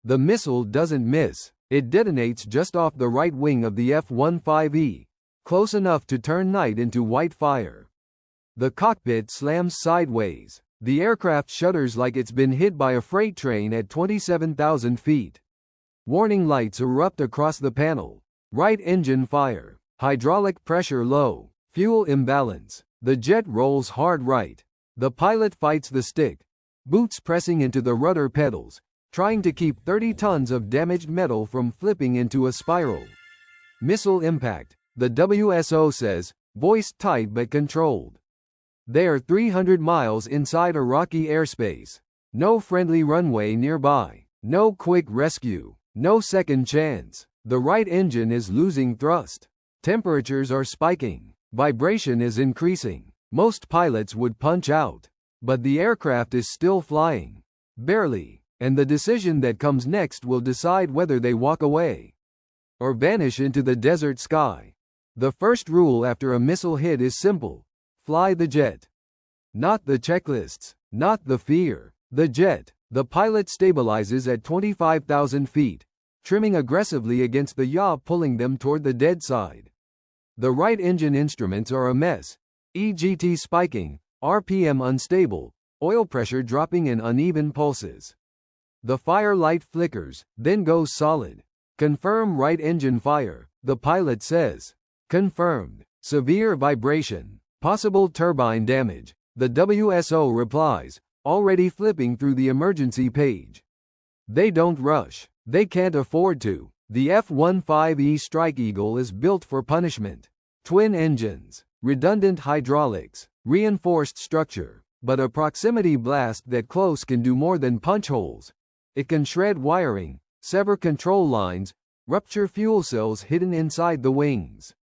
The missile doesn't miss. It detonates just off the right wing of the F-15E, close enough to turn night into white fire. The cockpit slams sideways. The aircraft shudders like it's been hit by a freight train at 27,000 feet. Warning lights erupt across the panel. Right engine fire. Hydraulic pressure low. Fuel imbalance. The jet rolls hard right. The pilot fights the stick, boots pressing into the rudder pedals, trying to keep 30 tons of damaged metal from flipping into a spiral. Missile impact. The WSO says, voice tight but controlled. They are 300 miles inside a rocky airspace. No friendly runway nearby. No quick rescue. No second chance. The right engine is losing thrust. Temperatures are spiking. Vibration is increasing. Most pilots would punch out. But the aircraft is still flying. Barely. And the decision that comes next will decide whether they walk away or vanish into the desert sky. The first rule after a missile hit is simple. Fly the jet. Not the checklists. Not the fear. The jet. The pilot stabilizes at 25,000 feet, trimming aggressively against the yaw, pulling them toward the dead side. The right engine instruments are a mess. EGT spiking, RPM unstable, oil pressure dropping in uneven pulses. The fire light flickers, then goes solid. Confirm right engine fire, the pilot says. Confirmed. Severe vibration. Possible turbine damage. The WSO replies, already flipping through the emergency page. They don't rush. They can't afford to. The F-15E Strike Eagle is built for punishment. Twin engines, redundant hydraulics, reinforced structure, but a proximity blast that close can do more than punch holes. It can shred wiring, sever control lines, rupture fuel cells hidden inside the wings.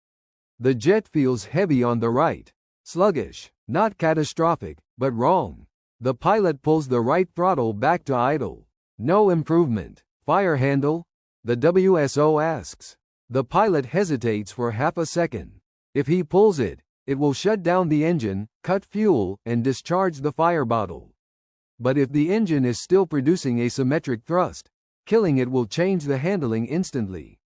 The jet feels heavy on the right. Sluggish, not catastrophic, but wrong. The pilot pulls the right throttle back to idle. No improvement. Fire handle? The WSO asks. The pilot hesitates for half a second. If he pulls it, it will shut down the engine, cut fuel, and discharge the fire bottle. But if the engine is still producing asymmetric thrust, killing it will change the handling instantly.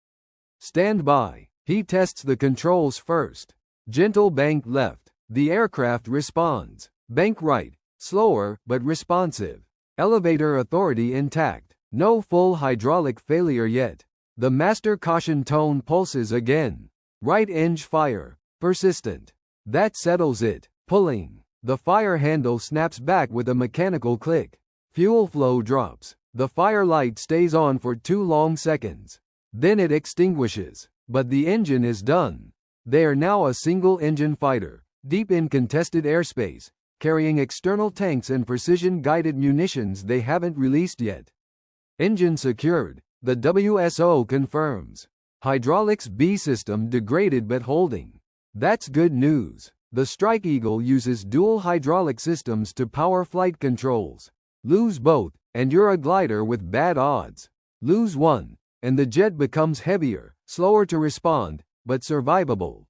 Stand by. He tests the controls first. Gentle bank left. The aircraft responds. Bank right. Slower, but responsive. Elevator authority intact. No full hydraulic failure yet. The master caution tone pulses again. Right eng fire. Persistent. That settles it. Pulling. The fire handle snaps back with a mechanical click. Fuel flow drops. The fire light stays on for 2 long seconds. Then it extinguishes. But the engine is done. They are now a single-engine fighter, deep in contested airspace, carrying external tanks and precision-guided munitions they haven't released yet. Engine secured. The WSO confirms. Hydraulics B system degraded but holding. That's good news. The Strike Eagle uses dual hydraulic systems to power flight controls. Lose both, and you're a glider with bad odds. Lose one, and the jet becomes heavier, slower to respond, but survivable.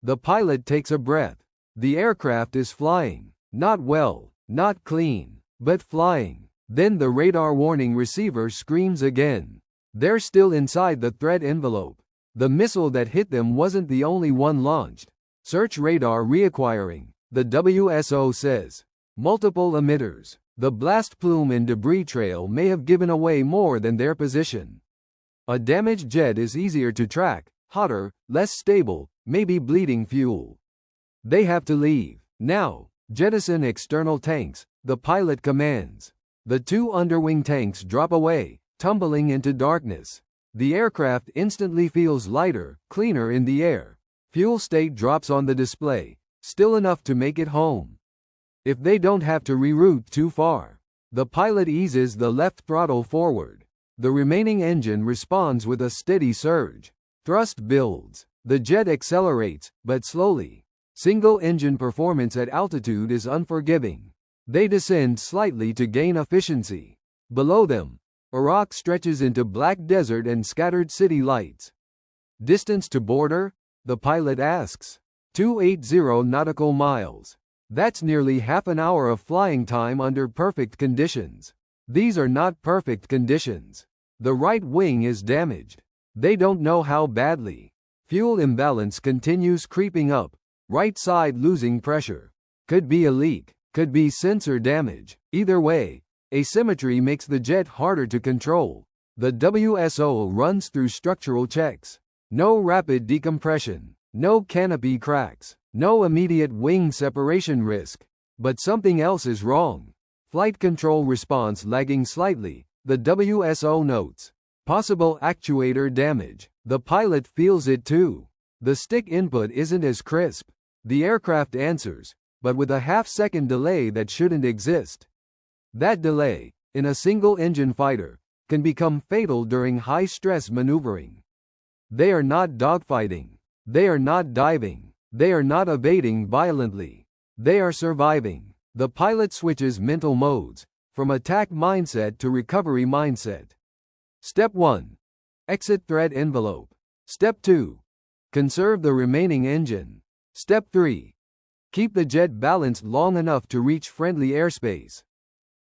The pilot takes a breath. The aircraft is flying. Not well, not clean, but flying. Then the radar warning receiver screams again. They're still inside the threat envelope. The missile that hit them wasn't the only one launched. Search radar reacquiring, the WSO says. Multiple emitters. The blast plume and debris trail may have given away more than their position. A damaged jet is easier to track, hotter, less stable, maybe bleeding fuel. They have to leave. Now, jettison external tanks, the pilot commands. The 2 underwing tanks drop away, tumbling into darkness. The aircraft instantly feels lighter, cleaner in the air. Fuel state drops on the display, still enough to make it home. If they don't have to reroute too far. The pilot eases the left throttle forward. The remaining engine responds with a steady surge. Thrust builds. The jet accelerates, but slowly. Single-engine performance at altitude is unforgiving. They descend slightly to gain efficiency. Below them, Iraq stretches into black desert and scattered city lights. Distance to border? The pilot asks. 280 nautical miles. That's nearly half an hour of flying time under perfect conditions. These are not perfect conditions. The right wing is damaged. They don't know how badly. Fuel imbalance continues creeping up. Right side losing pressure. Could be a leak. Could be sensor damage. Either way, asymmetry makes the jet harder to control. The WSO runs through structural checks. No rapid decompression. No canopy cracks. No immediate wing separation risk. But something else is wrong. Flight control response lagging slightly, the WSO notes. Possible actuator damage. The pilot feels it too. The stick input isn't as crisp. The aircraft answers, but with a half-second delay that shouldn't exist. That delay, in a single-engine fighter, can become fatal during high-stress maneuvering. They are not dogfighting. They are not diving. They are not evading violently. They are surviving. The pilot switches mental modes, from attack mindset to recovery mindset. Step 1. Exit threat envelope. Step 2. Conserve the remaining engine. Step 3. Keep the jet balanced long enough to reach friendly airspace.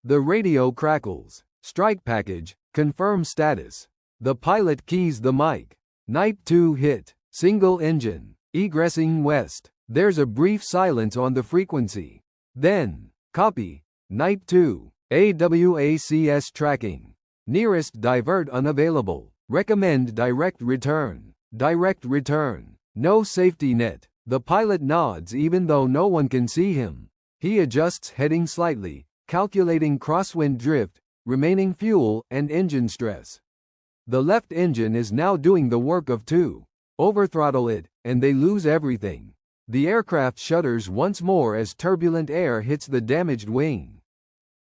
The radio crackles. Strike package, confirm status. The pilot keys the mic. Night 2 hit. Single engine. Egressing west. There's a brief silence on the frequency. Then, copy. Night 2. AWACS tracking. Nearest divert unavailable. Recommend direct return. Direct return. No safety net. The pilot nods even though no one can see him. He adjusts heading slightly, calculating crosswind drift, remaining fuel, and engine stress. The left engine is now doing the work of two. Overthrottle it, and they lose everything. The aircraft shudders once more as turbulent air hits the damaged wing.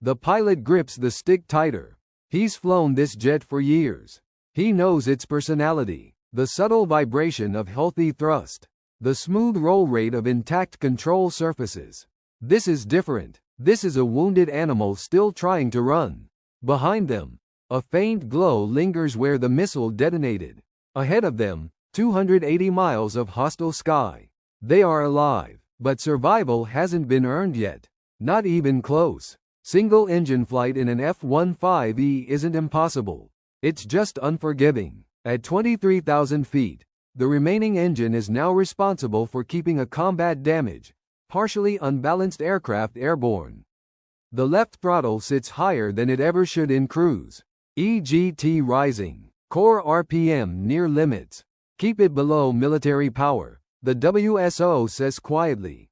The pilot grips the stick tighter. He's flown this jet for years. He knows its personality, the subtle vibration of healthy thrust, the smooth roll rate of intact control surfaces. This is different. This is a wounded animal still trying to run. Behind them, a faint glow lingers where the missile detonated. Ahead of them, 280 miles of hostile sky. They are alive, but survival hasn't been earned yet. Not even close. Single-engine flight in an F-15E isn't impossible. It's just unforgiving. At 23,000 feet, the remaining engine is now responsible for keeping a combat-damaged, partially unbalanced aircraft airborne. The left throttle sits higher than it ever should in cruise. EGT rising. Core RPM near limits. Keep it below military power, the WSO says quietly.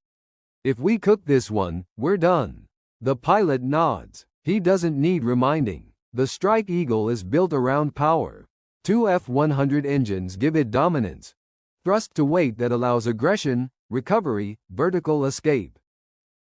If we cook this one, we're done. The pilot nods. He doesn't need reminding. The Strike Eagle is built around power. Two F-100 engines give it dominance. Thrust to weight that allows aggression, recovery, vertical escape.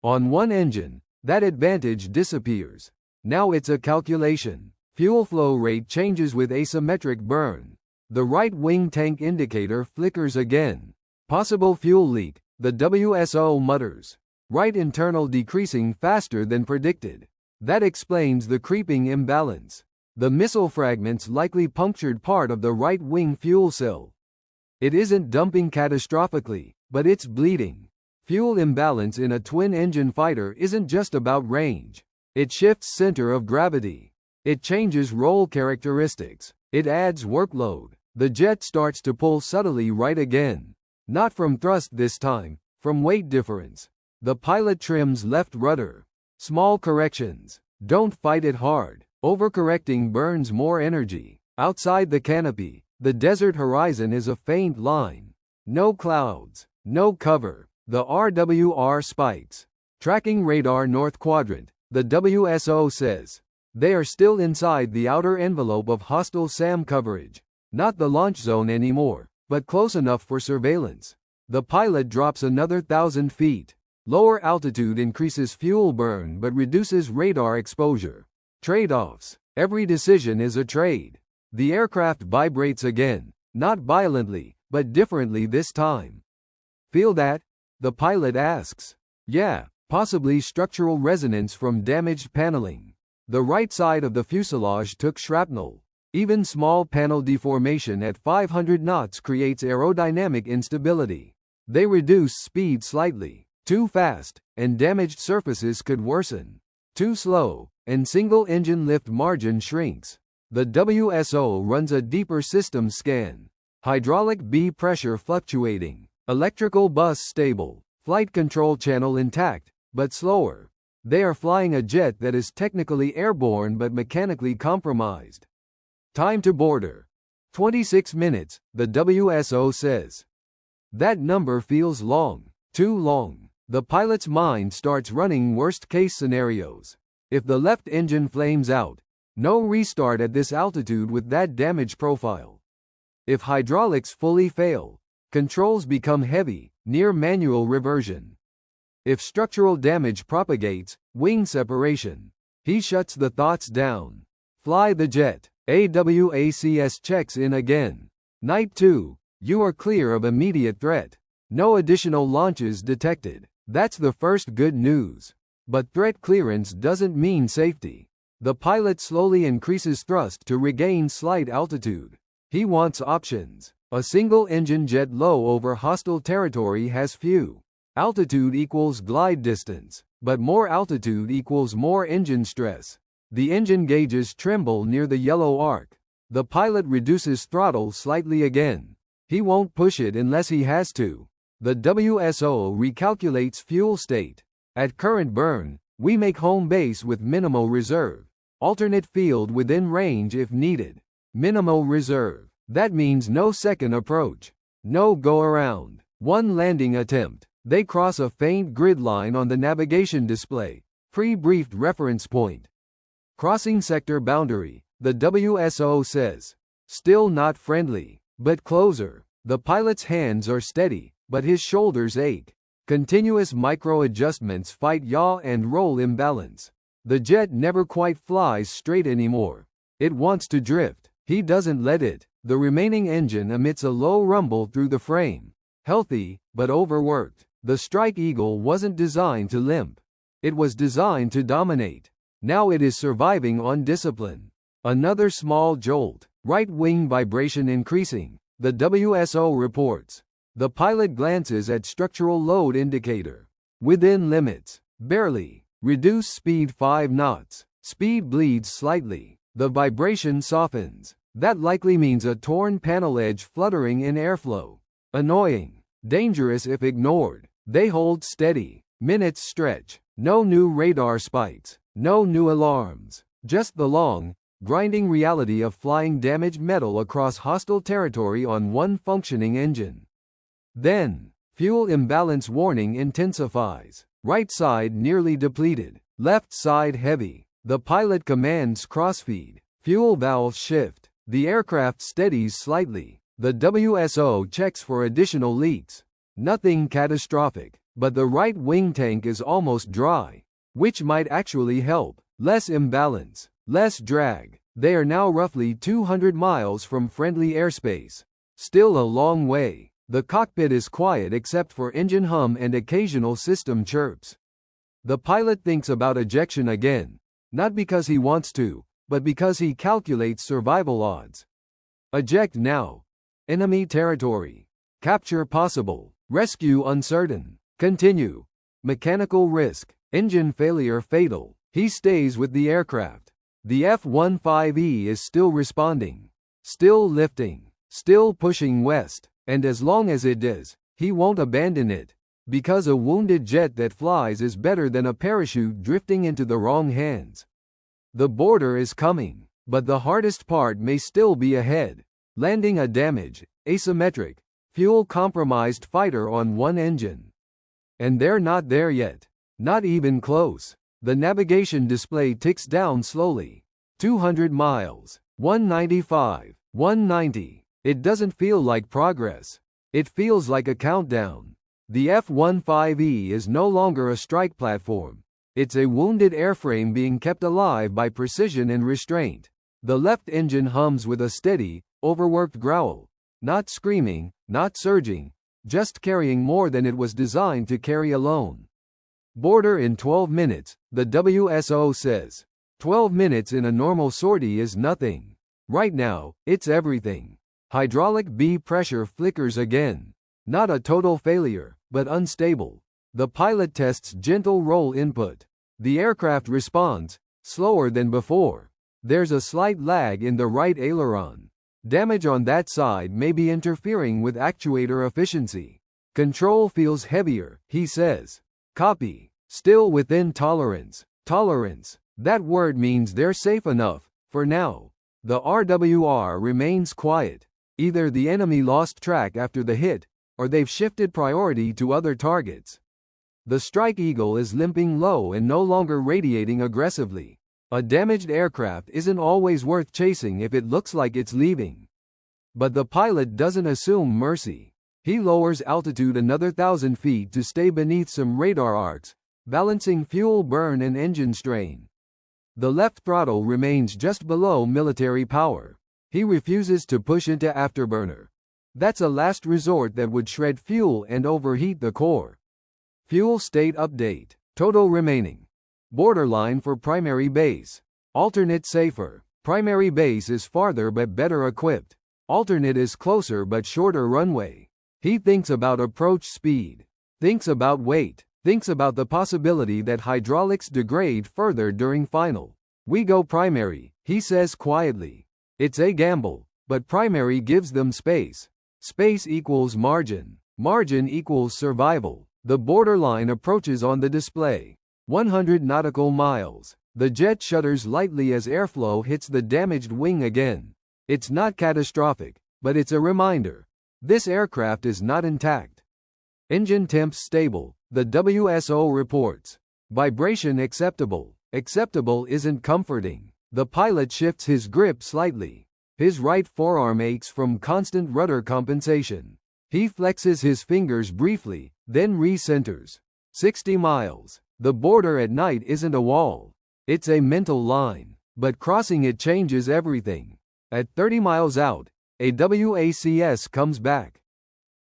On one engine, that advantage disappears. Now it's a calculation. Fuel flow rate changes with asymmetric burn. The right wing tank indicator flickers again. Possible fuel leak, the WSO mutters. Right internal decreasing faster than predicted. That explains the creeping imbalance. The missile fragments likely punctured part of the right wing fuel cell. It isn't dumping catastrophically, but it's bleeding. Fuel imbalance in a twin-engine fighter isn't just about range. It shifts center of gravity. It changes roll characteristics. It adds workload. The jet starts to pull subtly right again. Not from thrust this time, from weight difference. The pilot trims left rudder. Small corrections. Don't fight it hard. Overcorrecting burns more energy. Outside the canopy, the desert horizon is a faint line. No clouds. No cover. The RWR spikes. Tracking radar north quadrant, the WSO says. They are still inside the outer envelope of hostile SAM coverage. Not the launch zone anymore, but close enough for surveillance. The pilot drops another 1,000 feet. Lower altitude increases fuel burn but reduces radar exposure. Trade-offs. Every decision is a trade. The aircraft vibrates again, not violently, but differently this time. Feel that? The pilot asks. Yeah, possibly structural resonance from damaged paneling. The right side of the fuselage took shrapnel. Even small panel deformation at 500 knots creates aerodynamic instability. They reduce speed slightly. Too fast, and damaged surfaces could worsen. Too slow, and single-engine lift margin shrinks. The WSO runs a deeper system scan. Hydraulic B pressure fluctuating. Electrical bus stable. Flight control channel intact, but slower. They are flying a jet that is technically airborne but mechanically compromised. Time to border. 26 minutes, the WSO says. That number feels long. Too long. The pilot's mind starts running worst-case scenarios. If the left engine flames out, no restart at this altitude with that damage profile. If hydraulics fully fail, controls become heavy, near manual reversion. If structural damage propagates, wing separation. He shuts the thoughts down. Fly the jet. AWACS checks in again. Night 2, you are clear of immediate threat. No additional launches detected. That's the first good news. But threat clearance doesn't mean safety. The pilot slowly increases thrust to regain slight altitude. He wants options. A single-engine jet low over hostile territory has few. Altitude equals glide distance, but more altitude equals more engine stress. The engine gauges tremble near the yellow arc. The pilot reduces throttle slightly again. He won't push it unless he has to. The WSO recalculates fuel state. At current burn, we make home base with minimal reserve. Alternate field within range if needed. Minimal reserve. That means no second approach. No go-around. One landing attempt. They cross a faint grid line on the navigation display. Pre-briefed reference point. Crossing sector boundary, the WSO says. Still not friendly, but closer. The pilot's hands are steady, but his shoulders ache. Continuous micro-adjustments fight yaw and roll imbalance. The jet never quite flies straight anymore. It wants to drift. He doesn't let it. The remaining engine emits a low rumble through the frame. Healthy, but overworked. The Strike Eagle wasn't designed to limp. It was designed to dominate. Now it is surviving on discipline. Another small jolt. Right wing vibration increasing. The WSO reports. The pilot glances at structural load indicator. Within limits. Barely. Reduce speed 5 knots. Speed bleeds slightly. The vibration softens. That likely means a torn panel edge fluttering in airflow. Annoying. Dangerous if ignored. They hold steady. Minutes stretch. No new radar spikes. No new alarms. Just the long, grinding reality of flying damaged metal across hostile territory on one functioning engine. Then, fuel imbalance warning intensifies. Right side nearly depleted. Left side heavy. The pilot commands crossfeed. Fuel valves shift. The aircraft steadies slightly. The WSO checks for additional leaks. Nothing catastrophic, but the right wing tank is almost dry. Which might actually help. Less imbalance. Less drag. They are now roughly 200 miles from friendly airspace. Still a long way. The cockpit is quiet except for engine hum and occasional system chirps. The pilot thinks about ejection again. Not because he wants to, but because he calculates survival odds. Eject now. Enemy territory. Capture possible. Rescue uncertain. Continue. Mechanical risk. Engine failure fatal. He stays with the aircraft. The F-15E is still responding. Still lifting. Still pushing west. And as long as it does, he won't abandon it. Because a wounded jet that flies is better than a parachute drifting into the wrong hands. The border is coming, but the hardest part may still be ahead. Landing a damaged, asymmetric, fuel-compromised fighter on one engine. And they're not there yet. Not even close. The navigation display ticks down slowly. 200 miles. 195. 190. It doesn't feel like progress. It feels like a countdown. The F-15E is no longer a strike platform. It's a wounded airframe being kept alive by precision and restraint. The left engine hums with a steady, overworked growl. Not screaming, not surging, just carrying more than it was designed to carry alone. Border in 12 minutes, the WSO says. 12 minutes in a normal sortie is nothing. Right now, it's everything. Hydraulic B pressure flickers again. Not a total failure, but unstable. The pilot tests gentle roll input. The aircraft responds, slower than before. There's a slight lag in the right aileron. Damage on that side may be interfering with actuator efficiency. Control feels heavier, he says. Copy. Still within tolerance. Tolerance. That word means they're safe enough, for now. The RWR remains quiet. Either the enemy lost track after the hit, or they've shifted priority to other targets. The Strike Eagle is limping low and no longer radiating aggressively. A damaged aircraft isn't always worth chasing if it looks like it's leaving. But the pilot doesn't assume mercy. He lowers altitude another 1,000 feet to stay beneath some radar arcs, balancing fuel burn and engine strain. The left throttle remains just below military power. He refuses to push into afterburner. That's a last resort that would shred fuel and overheat the core. Fuel state update. Total remaining. Borderline for primary base. Alternate safer. Primary base is farther but better equipped. Alternate is closer but shorter runway. He thinks about approach speed. Thinks about weight. Thinks about the possibility that hydraulics degrade further during final. We go primary, he says quietly. It's a gamble, but primary gives them space. Space equals margin. Margin equals survival. The borderline approaches on the display. 100 nautical miles. The jet shudders lightly as airflow hits the damaged wing again. It's not catastrophic, but it's a reminder. This aircraft is not intact. Engine temps stable, the WSO reports. Vibration acceptable. Acceptable isn't comforting. The pilot shifts his grip slightly. His right forearm aches from constant rudder compensation. He flexes his fingers briefly, then recenters. 60 miles. The border at night isn't a wall. It's a mental line, but crossing it changes everything. At 30 miles out, a WACS comes back.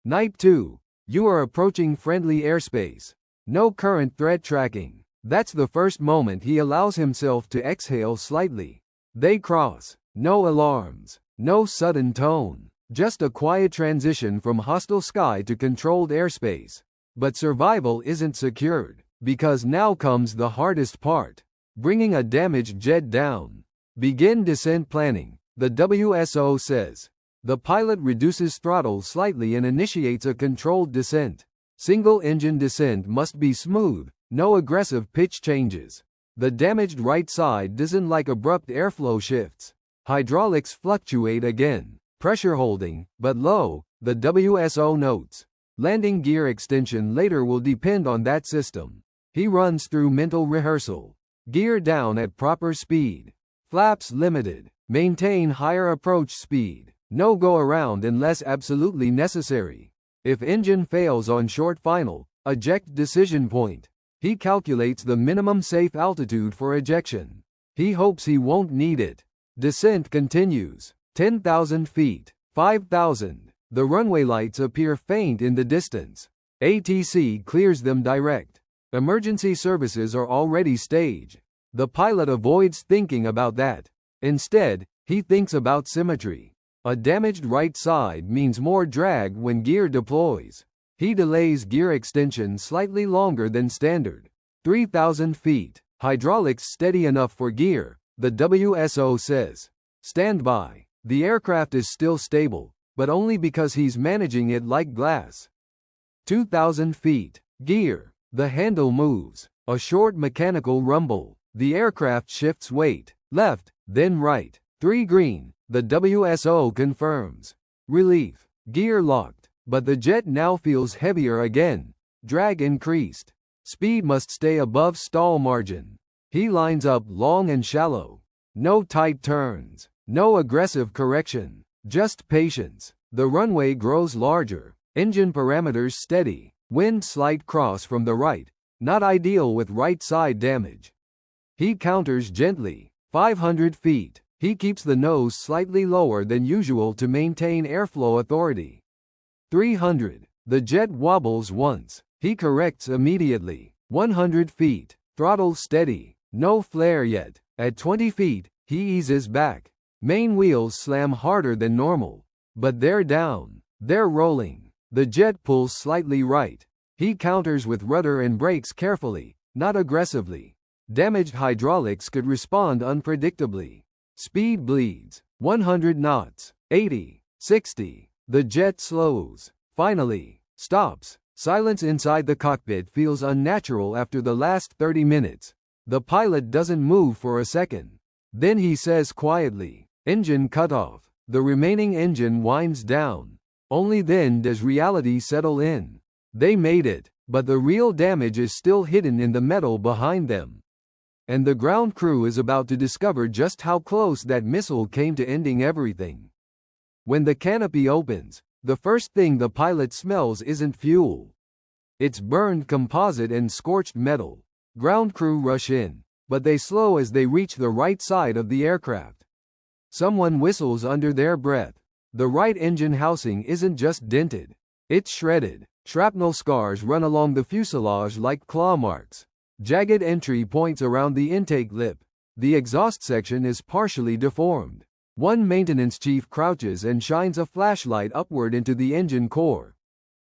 Night 2. You are approaching friendly airspace. No current threat tracking. That's the first moment he allows himself to exhale slightly. They cross. No alarms. No sudden tone. Just a quiet transition from hostile sky to controlled airspace. But survival isn't secured, because now comes the hardest part. Bringing a damaged jet down. Begin descent planning, the WSO says. The pilot reduces throttle slightly and initiates a controlled descent. Single-engine descent must be smooth, no aggressive pitch changes. The damaged right side doesn't like abrupt airflow shifts. Hydraulics fluctuate again. Pressure holding, but low, the WSO notes. Landing gear extension later will depend on that system. He runs through mental rehearsal. Gear down at proper speed. Flaps limited. Maintain higher approach speed. No go around unless absolutely necessary. If engine fails on short final, eject decision point. He calculates the minimum safe altitude for ejection. He hopes he won't need it. Descent continues. 10,000 feet. 5,000. The runway lights appear faint in the distance. ATC clears them direct. Emergency services are already staged. The pilot avoids thinking about that. Instead, he thinks about symmetry. A damaged right side means more drag when gear deploys. He delays gear extension slightly longer than standard. 3,000 feet. Hydraulics steady enough for gear, the WSO says. Stand by. The aircraft is still stable, but only because he's managing it like glass. 2,000 feet. Gear. The handle moves. A short mechanical rumble. The aircraft shifts weight. Left, then right. 3 green. The WSO confirms. Relief. Gear locked. But the jet now feels heavier again. Drag increased. Speed must stay above stall margin. He lines up long and shallow. No tight turns. No aggressive correction. Just patience. The runway grows larger. Engine parameters steady. Wind slight cross from the right. Not ideal with right side damage. He counters gently. 500 feet. He keeps the nose slightly lower than usual to maintain airflow authority. 300. The jet wobbles once. He corrects immediately. 100 feet. Throttle steady. No flare yet. At 20 feet, he eases back. Main wheels slam harder than normal. But they're down. They're rolling. The jet pulls slightly right. He counters with rudder and brakes carefully, not aggressively. Damaged hydraulics could respond unpredictably. Speed bleeds. 100 knots. 80. 60. The jet slows. Finally. Stops. Silence inside the cockpit feels unnatural after the last 30 minutes. The pilot doesn't move for a second. Then he says quietly, "Engine cut off." The remaining engine winds down. Only then does reality settle in. They made it, but the real damage is still hidden in the metal behind them. And the ground crew is about to discover just how close that missile came to ending everything. When the canopy opens, the first thing the pilot smells isn't fuel. It's burned composite and scorched metal. Ground crew rush in, but they slow as they reach the right side of the aircraft. Someone whistles under their breath. The right engine housing isn't just dented, it's shredded. Shrapnel scars run along the fuselage like claw marks. Jagged entry points around the intake lip. The exhaust section is partially deformed. One maintenance chief crouches and shines a flashlight upward into the engine core.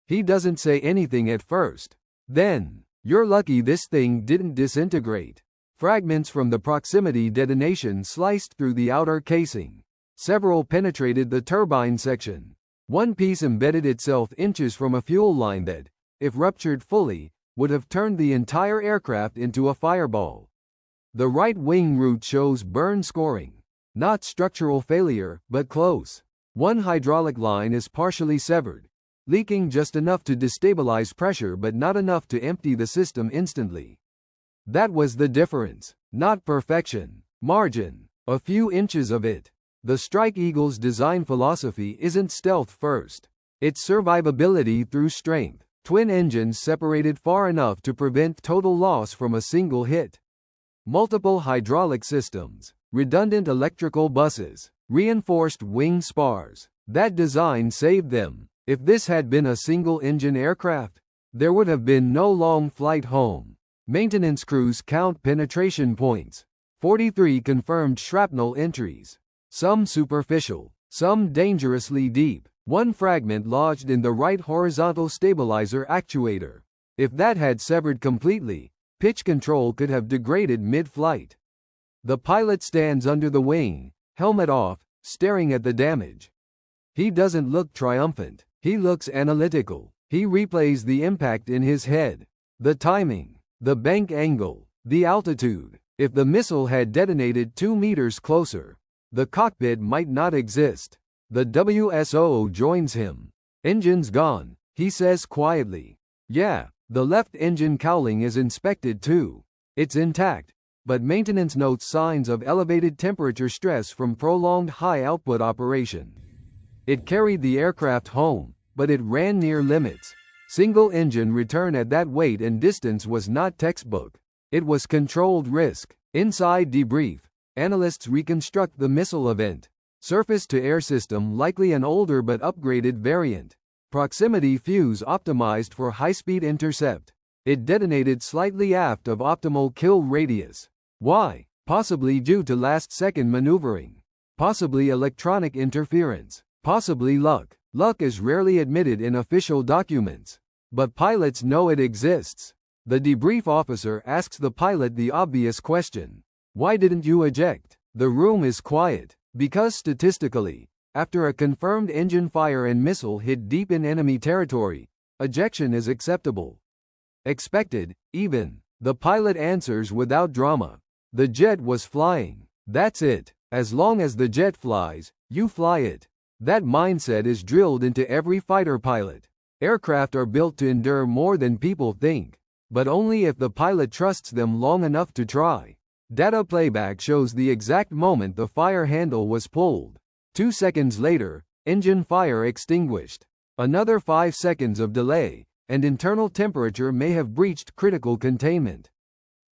He doesn't say anything at first. Then, "You're lucky this thing didn't disintegrate." Fragments from the proximity detonation sliced through the outer casing. Several penetrated the turbine section. One piece embedded itself inches from a fuel line that, if ruptured fully, would have turned the entire aircraft into a fireball. The right wing root shows burn scoring. Not structural failure, but close. One hydraulic line is partially severed, leaking just enough to destabilize pressure but not enough to empty the system instantly. That was the difference. Not perfection. Margin. A few inches of it. The Strike Eagle's design philosophy isn't stealth first. It's survivability through strength. Twin engines separated far enough to prevent total loss from a single hit. Multiple hydraulic systems. Redundant electrical buses. Reinforced wing spars. That design saved them. If this had been a single-engine aircraft, there would have been no long flight home. Maintenance crews count penetration points. 43 confirmed shrapnel entries. Some superficial, some dangerously deep. One fragment lodged in the right horizontal stabilizer actuator. If that had severed completely, pitch control could have degraded mid-flight. The pilot stands under the wing, helmet off, staring at the damage. He doesn't look triumphant. He looks analytical. He replays the impact in his head. The timing, the bank angle, the altitude. If the missile had detonated 2 meters closer, the cockpit might not exist. The WSO joins him. "Engine's gone," he says quietly. "Yeah, the left engine cowling is inspected too. It's intact, but maintenance notes signs of elevated temperature stress from prolonged high-output operation." It carried the aircraft home, but it ran near limits. Single-engine return at that weight and distance was not textbook. It was controlled risk. Inside debrief, analysts reconstruct the missile event. Surface-to-air system likely an older but upgraded variant. Proximity fuse optimized for high-speed intercept. It detonated slightly aft of optimal kill radius. Why? Possibly due to last-second maneuvering. Possibly electronic interference. Possibly luck. Luck is rarely admitted in official documents. But pilots know it exists. The debrief officer asks the pilot the obvious question. "Why didn't you eject?" The room is quiet. Because statistically, after a confirmed engine fire and missile hit deep in enemy territory, ejection is acceptable. Expected, even. The pilot answers without drama. The jet was flying. That's it. As long as the jet flies, you fly it. That mindset is drilled into every fighter pilot. Aircraft are built to endure more than people think, but only if the pilot trusts them long enough to try. Data playback shows the exact moment the fire handle was pulled. 2 seconds later, engine fire extinguished. Another 5 seconds of delay, and internal temperature may have breached critical containment.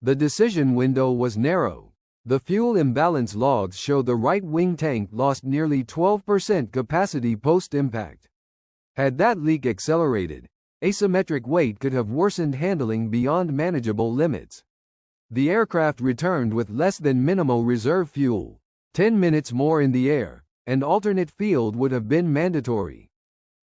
The decision window was narrow. The fuel imbalance logs show the right wing tank lost nearly 12% capacity post-impact. Had that leak accelerated, asymmetric weight could have worsened handling beyond manageable limits. The aircraft returned with less than minimal reserve fuel. 10 minutes more in the air, and alternate field would have been mandatory.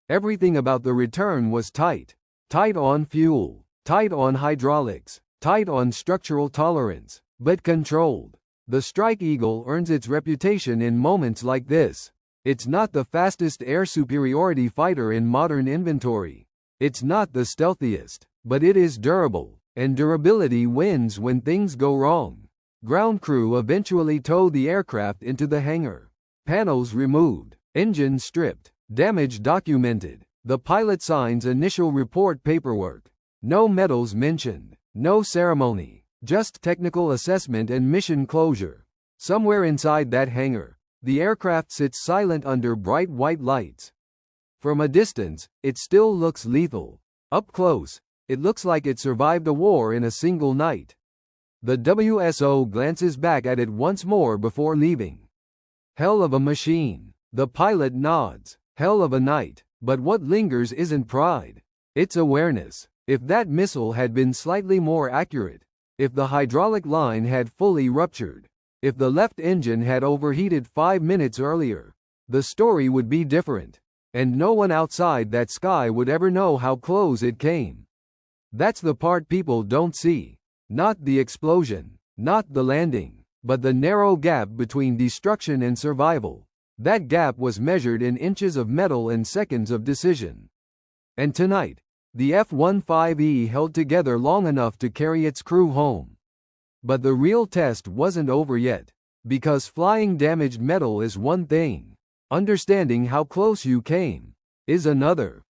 Everything about the return was tight. Tight on fuel, tight on hydraulics, tight on structural tolerance, but controlled. The Strike Eagle earns its reputation in moments like this. It's not the fastest air superiority fighter in modern inventory. It's not the stealthiest, but it is durable, and durability wins when things go wrong. Ground crew eventually towed the aircraft into the hangar. Panels removed, engine stripped, damage documented. The pilot signs initial report paperwork. No medals mentioned, no ceremony, just technical assessment and mission closure. Somewhere inside that hangar, the aircraft sits silent under bright white lights. From a distance, it still looks lethal. Up close, it looks like it survived a war in a single night. The WSO glances back at it once more before leaving. Hell of a machine. The pilot nods. Hell of a night. But what lingers isn't pride. It's awareness. If that missile had been slightly more accurate, if the hydraulic line had fully ruptured, if the left engine had overheated 5 minutes earlier, the story would be different, and no one outside that sky would ever know how close it came. That's the part people don't see. Not the explosion, not the landing, but the narrow gap between destruction and survival. That gap was measured in inches of metal and seconds of decision. And tonight, the F-15E held together long enough to carry its crew home. But the real test wasn't over yet, because flying damaged metal is one thing. Understanding how close you came is another.